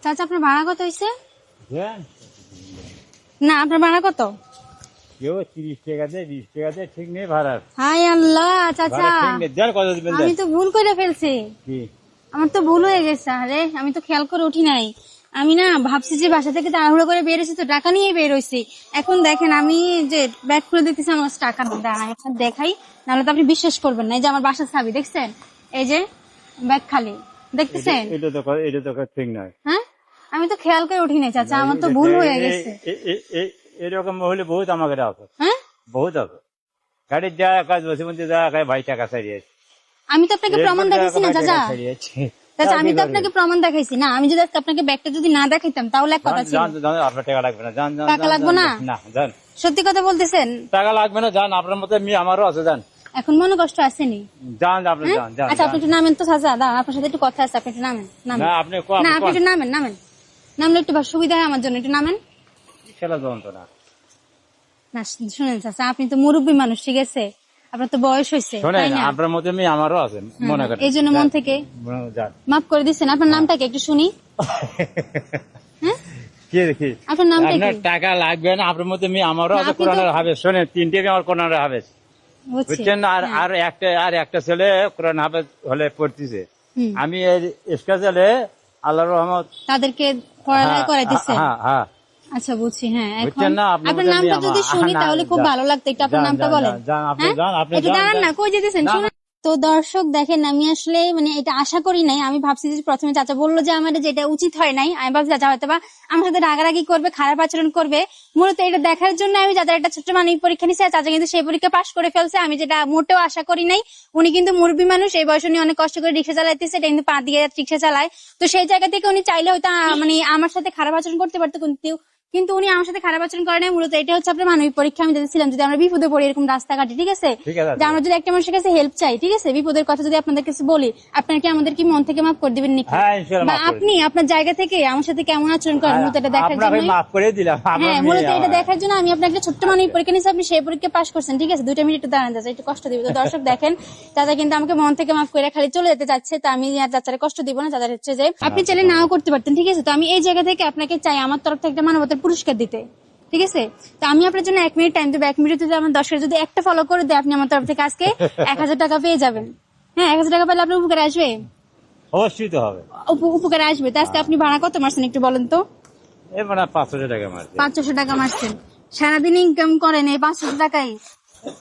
চাচা আপনার ভাড়া কত হয়েছে? না আপনার ভাড়া কত? কেউ 30 টাকা দেয়, 20 টাকা দেয়, ঠিক নেই ভাড়া। হাই আল্লাহ চাচা, আমি তো ভুল করে ফেলছি। আমার তো ভুল হয়ে গেছে। আরে আমি তো খেয়াল করে উঠি নাই। আমি না ভাবছি যে বাসা থেকে তাড়াহুড়ো করে বেরোছি, তো টাকা নিয়ে বের হয়েছি। এখন দেখেন আমি যে ব্যাগ খুলে দেখতেছি আমার কাছে টাকা নেই। দাঁড়ান এখন দেখাই, নাহলে তো আপনি বিশ্বাস করবেন না। এই যে আমার বাসার চাবি দেখছেন, এই যে ব্যাগ খালি দেখতেছেন। এটা তো ঠিক নয়। হ্যাঁ আমি তো খেয়াল করে উঠি নাই চাচা, আমার তো ভুল হয়ে গেছে। এরকম হলে বহুত আমাকে আছে, হ্যাঁ বহুত আছে। গাড়ির যা কাজ বসে মধ্যে যা কাজ ভাই টাকা ছাড়িয়েছে। আমি তো আপনাকে প্রমাণ দেখাইছি না চাচা। চাচা আমি তো আপনাকে প্রমাণ দেখাইছি না। আমি যদি আপনাকে ব্যাগটা যদি না দেখাইতাম তাহলে এক কথা ছিল। আপনার টাকা লাগবে না, যান। টাকা লাগবে না? না যান, সত্যি কথা বলতেছেন? টাকা লাগবে না, যান। আপনার মতো আমারও আছে, যান। এখন মনে কষ্ট আসেনি? যান আপনি, যান। আচ্ছা আপনি একটু নামেন তো চাচা, দাঁড়ান আপনার সাথে একটু কথা আছে। আপনি একটু নামেন। না আপনি একটু নামেন। নামলে একটু সুবিধা হয় আমার জন্য, একটু নামেন। খেলা যন্ত্রণা না শুনেন চাচা, আপনি তো মুরব্বী মানুষ, ঠিক আছে? আপনার তো বয়স হয়েছে, তাই না? আপনার মতো আমারও আছে, মনে করেন। এই জন্য মন থেকে মাফ করে দিচ্ছেন। আপনার নামটা কি একটু শুনি? আপনার নামটা কি? টাকা লাগবে না, আপনার মতো আমারও আছে। কোরআনের হাফেজ, শোনেন, 3টে আমার কোরআনের হাফেজ, বুঝছেন? আর একটা ছেলে কোরআন হাফেজ হলে পড়তেছে। আমি স্পেশালে আল্লাহর রহমত তাদেরকে পড়ালেখা করাইতেছে। হ্যাঁ আচ্ছা বুঝছি। হ্যাঁ এখন আপনার নামটা যদি শুনি তাহলে খুব ভালো লাগতো। একটু আপনার নামটা বলেন। একটু দাঁড়ান না, কই যেতেছেন? তো দর্শক দেখেন, আমি আসলে মানে এটা আশা করি নাই। আমি ভাবছি যে প্রথমে চাচা বললো যে আমার যেটা উচিত হয় নাই, আমি ভাবছি চাচা হয়তো বা আমার সাথে রাগারাগি করবে, খারাপ আচরণ করবে। মূলত এটা দেখার জন্য আমি চাচার একটা ছোট্ট মানবিক পরীক্ষা নিয়েছি। চাচা কিন্তু সেই পরীক্ষা পাশ করে ফেলছে, আমি যেটা মোটেও আশা করি নাই। উনি কিন্তু মুরব্বী মানুষ, এই বয়সে উনি অনেক কষ্ট করে রিক্সা চালাইতেছে, এটা কিন্তু পা দিয়ে রিক্সা চালায়। তো সেই জায়গা থেকে উনি চাইলে হয়তো মানে আমার সাথে খারাপ আচরণ করতে পারতো, কিন্তু উনি আমার সাথে খারাপ আচরণ করে নাই। মূলত এটা হচ্ছে আপনার মানবিক পরীক্ষা আমি দিয়েছিলাম, যদি আমরা বিপদে পড়ি এরকম রাস্তাঘাটে, ঠিক আছে? যে আমরা যদি একটা মানুষের কাছে হেল্প চাই, ঠিক আছে, বিপদের কথা যদি আপনাদের কাছে বলি, আপনারা কি আমাদের কি মন থেকে মাফ করে দিবেন নাকি? বা আপনি আপনার জায়গা থেকে আমার সাথে কেমন আচরণ করেন, মূলত এটা দেখার জন্য। হ্যাঁ মূলত এটা দেখার জন্য আমি আপনাকে ছোট্ট মানবিক পরীক্ষা নিয়েছি। আপনি সেই পরীক্ষা পাশ করছেন, ঠিক আছে? 2 মিনিট একটু দাঁড়ান চাচা, একটু কষ্ট দিব। তো দর্শক দেখেন, চাচা কিন্তু আমাকে মন থেকে মাফ করে খালি চলে যেতে চাচ্ছে। তো আমি আর চাচারে কষ্ট দিব না। চাচা হচ্ছে যে আপনি চাইলে নাও করতে পারতেন, ঠিক আছে? তো আমি এই জায়গা থেকে আপনাকে চাই আমার তরফ থেকে একটা মানবতার পুরস্কার দিতে, ঠিক আছে? তো আমি আপনার জন্য 1 মিনিট টাইম দেবো। 1 মিনিট যদি আমার দর্শক যদি একটা ফলো করে দেয়, আপনি আমার তরফ থেকে আজকে 1000 টাকা পেয়ে যাবেন। হ্যাঁ 1000 টাকা পেলে আপনার উপকারে আসবে, অবশ্যই তো হবে, উপকারে আসবে। তো আজকে আপনি ভাড়া কত মারছেন একটু বলেন তো? 500 টাকা মারছেন। 500 টাকা মারছেন। সারাদিন ইনকাম করেন এই 500 টাকাই?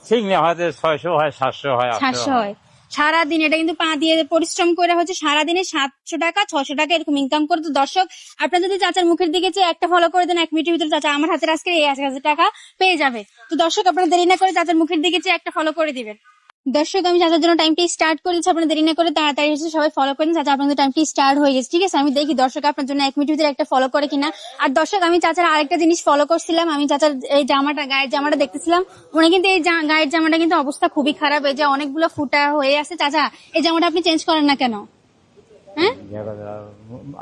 ঠিক না, হয়তো 600 হয়, 700 হয়, 700 হয় সারাদিন। এটা কিন্তু পা দিয়ে পরিশ্রম করে হচ্ছে সারাদিনে 700 টাকা 600 টাকা এরকম ইনকাম করে। তো দর্শক আপনার যদি চাচার মুখের দিকে চেয়ে একটা ফলো করে দেন 1 মিনিটের ভিতরে, চাচা আমার হাতের আজকে 1000 টাকা পেয়ে যাবে। তো দর্শক আপনারা দেরি না করে চাচার মুখের দিকে চেয়ে একটা ফলো করে দিবেন। দর্শক আমি চাচার জন্য টাইমটি স্টার্ট করে দিচ্ছি, আপনারা দেরি না করে তাড়াতাড়ি এসে সবাই ফলো করেন। চাচা আপনাদের টাইমটি স্টার্ট হয়ে গেছে, ঠিক আছে? আমি দেখি দর্শক আপনার জন্য 1 মিনিটের ভিতরে একটা ফলো করে কিনা। আর দর্শক আমি চাচার আরেকটা জিনিস ফলো করছিলাম, আমি চাচার এই জামাটা, গায়ের জামাটা দেখতেছিলাম। উনি কিন্তু এই গায়ের জামাটা কিন্তু অবস্থা খুবই খারাপ, এই যে অনেকগুলো ফুটা হয়ে আছে। চাচা এই জামাটা আপনি চেঞ্জ করেন না কেন? হ্যাঁ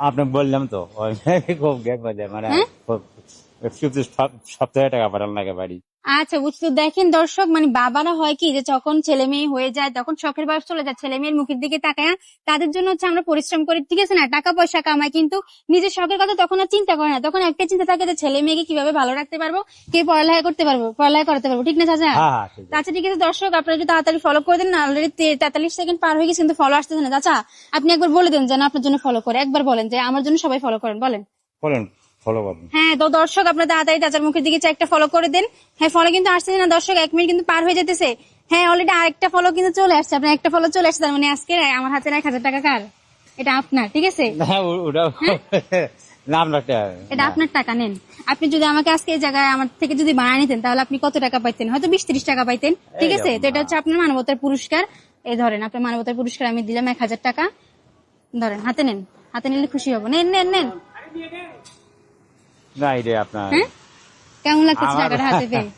আপনাকে বললাম তো, খুব মানে সপ্তাহে টাকা পাঠান লাগে বাড়ি। আচ্ছা বুঝতে। দেখেন দর্শক, মানে বাবারা হয় কি যে যখন ছেলে মেয়ে হয়ে যায় তখন শখের বয়স চলে যায়, ছেলে মেয়ের মুখের দিকে তাকায় তাদের জন্য হচ্ছে আমরা পরিশ্রম করি, ঠিক আছে না? টাকা পয়সা কামাই, কিন্তু নিজের শখের কথা তখন আর চিন্তা করে না। তখন একটা চিন্তা থাকে যে ছেলে মেয়েকে কিভাবে ভালো রাখতে পারবো, কে পড়ালেখা করতে পারবো, পড়ালেখা করাতে পারবো, ঠিক না চাচা? আচ্ছা ঠিক আছে দর্শক, আপনারা একটু তাড়াতাড়ি ফলো করে দেন। অলরেডি 43 সেকেন্ড পার হয়ে গেছে কিন্তু ফলো আসতেছে না। চাচা আপনি একবার বলে দেন যেন আপনার জন্য ফলো করে, একবার বলেন যে আমার জন্য সবাই ফলো করেন, বলেন। হ্যাঁ তো দর্শক আপনারা তাড়াতাড়ি চাচার মুখের দিকে একটা ফলো করে দেন। হ্যাঁ ফলো কিন্তু আসছে না দর্শক, 1 মিনিট কিন্তু পার হয়ে যেতেছে। হ্যাঁ অলরেডি আরেকটা ফলো কিন্তু চলে আসছে, আপনার একটা ফলো চলে আসছে। তার মানে আজকে আমার হাতে 1000 টাকা কার? এটা আপনার, ঠিক আছে? এটা আপনার টাকা, নেন। আপনি যদি আমাকে আজকে এই জায়গায় আমার থেকে যদি বানায় নিতেন তাহলে আপনি কত টাকা পাইতেন? হয়তো 20-30 টাকা পাইতেন, ঠিক আছে? তো এটা হচ্ছে আপনার মানবতার পুরস্কার। এই ধরেন আপনার মানবতার পুরস্কার আমি দিলাম 1000 টাকা। ধরেন, হাতে নেন, হাতে নিলে খুশি হবো। নেন নেন নেন। কেমন লাগছে টাকাটা হাতে পেয়ে?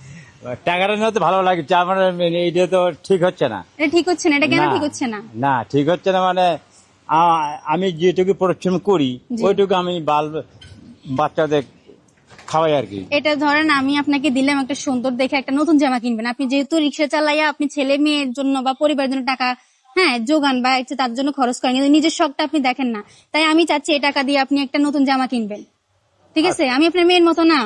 টাকাটা নিয়ে তো ভালো লাগছে আমার, এইটা তো ঠিক হচ্ছে না। এটা ঠিক হচ্ছে না? এটা কেন ঠিক হচ্ছে না? না ঠিক হচ্ছে না মানে আমি যেটুকু পরিশ্রম করি ওইটুকু আমি বাচ্চাদের খাওয়াই আর কি। এটা ধরেন আমি আপনাকে দিলাম একটা সুন্দর দেখে একটা নতুন জামা কিনবেন, আপনি যেহেতু রিক্সা চালাইয়া আপনি ছেলে মেয়ের জন্য বা পরিবারের জন্য টাকা হ্যাঁ যোগান বা একটু তার জন্য খরচ করেন, কিন্তু নিজের শখটা আপনি দেখেন না। তাই আমি চাচ্ছি এই টাকা দিয়ে আপনি একটা নতুন জামা কিনবেন, ঠিক আছে? আমি আপনার মেয়ের মতো না,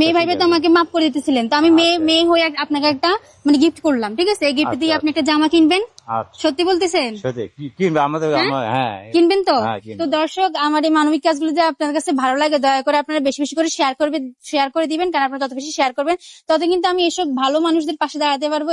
মেয়ে ভাইবে তো আমাকে মাফ করে দিতেছিলেন, তো আমি মেয়ে হয়ে আপনাকে একটা মানে গিফট করলাম, ঠিক আছে? এই গিফট দিয়ে আপনি একটা জামা কিনবেন, সত্যি বলতেছেন? কিনবে আমাদের, হ্যাঁ কিনবেন তো? কিনবো। তো দর্শক, আমার এই মানবিক কাজগুলো যে আপনার কাছে ভালো লাগে, দয়া করে আপনারা বেশি বেশি করে শেয়ার করে দিবেন, কারণ আপনারা যত বেশি শেয়ার করবেন তত কিন্তু আমি এসব ভালো মানুষদের পাশে দাঁড়াতে পারবো।